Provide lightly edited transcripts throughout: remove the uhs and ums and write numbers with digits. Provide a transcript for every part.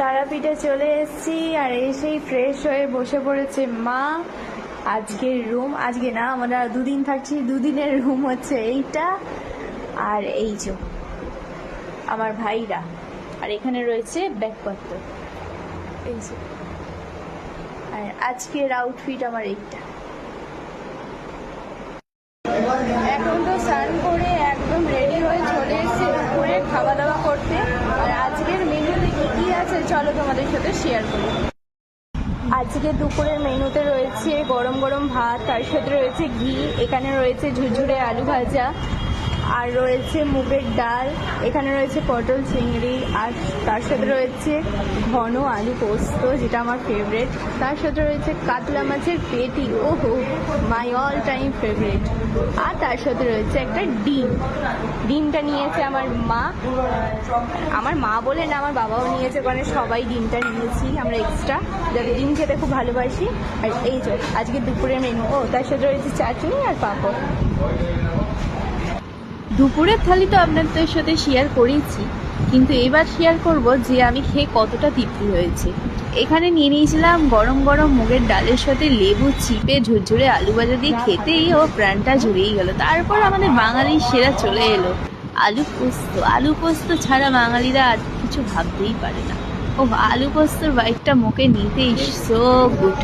তারাপীঠে চলে এসেছি আর এসেই ফ্রেশ হয়ে বসে পড়েছে মা। আজকের রুম, আজকে না আমরা দুদিন থাকছি, দুদিনের রুম হচ্ছে এইটা। আর এই যে আমার ভাইরা, আর এখানে রয়েছে ব্যাগপত্র, এই যে। আর আজকের আউটফিট আমার এইটা। এখন তো স্নান করে একদম রেডি হয়ে চলে এসেছি দুপুরে খাওয়া দাওয়া করতে। আর আজকের মেনুতে কি কি আছে চলো তোমাদের সাথে শেয়ার করি। আজকে দুপুরের মেনুতে রয়েছে গরম গরম ভাত, তার সাথে রয়েছে ঘি, এখানে রয়েছে ঝুরঝুরে আলু ভাজা, আর রয়েছে মুগের ডাল, এখানে রয়েছে পটল চিংড়ি, আর তার সাথে রয়েছে ঘন আলু পোস্ত যেটা আমার ফেভারেট, তার সাথে রয়েছে কাতলা মাছের পেটি, ওহো মাই অল টাইম ফেভারিট। আর তার সাথে রয়েছে একটা ডিম, ডিমটা নিয়েছে আমার মা বলে না, আমার বাবাও নিয়েছে, কারণ সবাই ডিমটা নিয়েছি আমরা এক্সট্রা, যাতে ডিম খেতে খুব ভালোবাসি। আর এই যে আজকে দুপুরের মেনু, তার সাথে রয়েছে চাটনি আর পাঁপড়। দুপুরের থালি তো আপনাদের সাথে শেয়ার করেছি, কিন্তু এবার শেয়ার করব যে আমি খেয়ে কতটা তৃপ্তি হয়েছে। এখানে নিয়ে নিয়েছিলাম গরম গরম মুগের ডালের সাথে লেবু চিপে ঝুরঝুরে আলু ভাজা দিয়ে, খেতেই ও প্রাণটা জুড়েই গেল। তারপর আমাদের বাঙালির সেরা চলে এলো আলু পোস্ত। আলু পোস্ত ছাড়া বাঙালিরা আর কিছু ভাবতেই পারে না। ও আলু পোস্তর বাইকটা মুখে নিতেই সো গুড।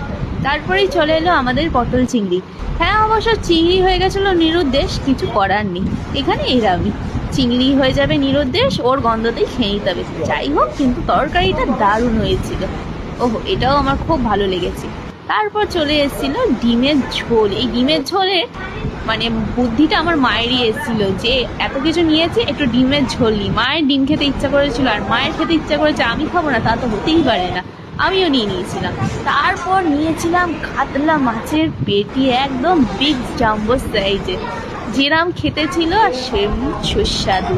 তারপরেই চলে এলো আমাদের পটল চিংড়ি। হ্যাঁ, অবশ্য চিংড়ি হয়ে গেছিলো নিরুদ্দেশ, কিছু করার নেই, এখানে এরামি চিংড়ি হয়ে যাবে নিরুদ্দেশ, ওর গন্ধতেই খেয়ে নিতে হবে। যাই হোক, কিন্তু তরকারিটা দারুণ হয়েছিল, ওহো এটাও আমার খুব ভালো লেগেছে। তারপর চলে এসেছিল ডিমের ঝোল। এই ডিমের ঝোলে মানে বুদ্ধিটা আমার মায়েরই এসেছিল যে এত কিছু নিয়েছে, একটু ডিমের ঝোল নিই। মায়ের ডিম খেতে ইচ্ছা করেছিল আর মায়ের খেতে ইচ্ছা করেছে, আমি খাবো না তা তো হতেই পারে না, আমিও নিয়ে নিয়েছিলাম। তারপর নিয়েছিলাম কাতলা মাছের পেটি, একদম বিগ জাম্বো সাইজে, যেরাম খেতে ছিল আর সেরম সুস্বাদু,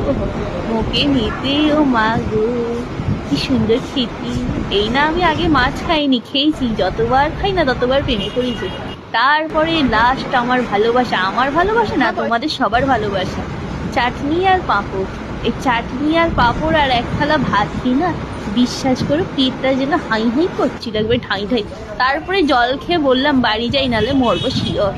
মুখে নিতে ও মা গো কি সুন্দর খেতে। এই না আমি আগে মাছ খাইনি, খেয়েছি, যতবার খাই না ততবার প্রেমে পড়েছি। তারপরে লাস্ট আমার ভালোবাসা না, তোমাদের সবার ভালোবাসা, চাটনি আর পাঁপড়। এই চাটনি আর পাঁপড় আর এক থালা ভাত খেয়ে না, বিশ্বাস করো পেটটা যেন হাই হাই করছিল, একবার ঠাই ঠাই। তারপরে জল খেয়ে বললাম বাড়ি যাই, নাহলে মরবো শিওর।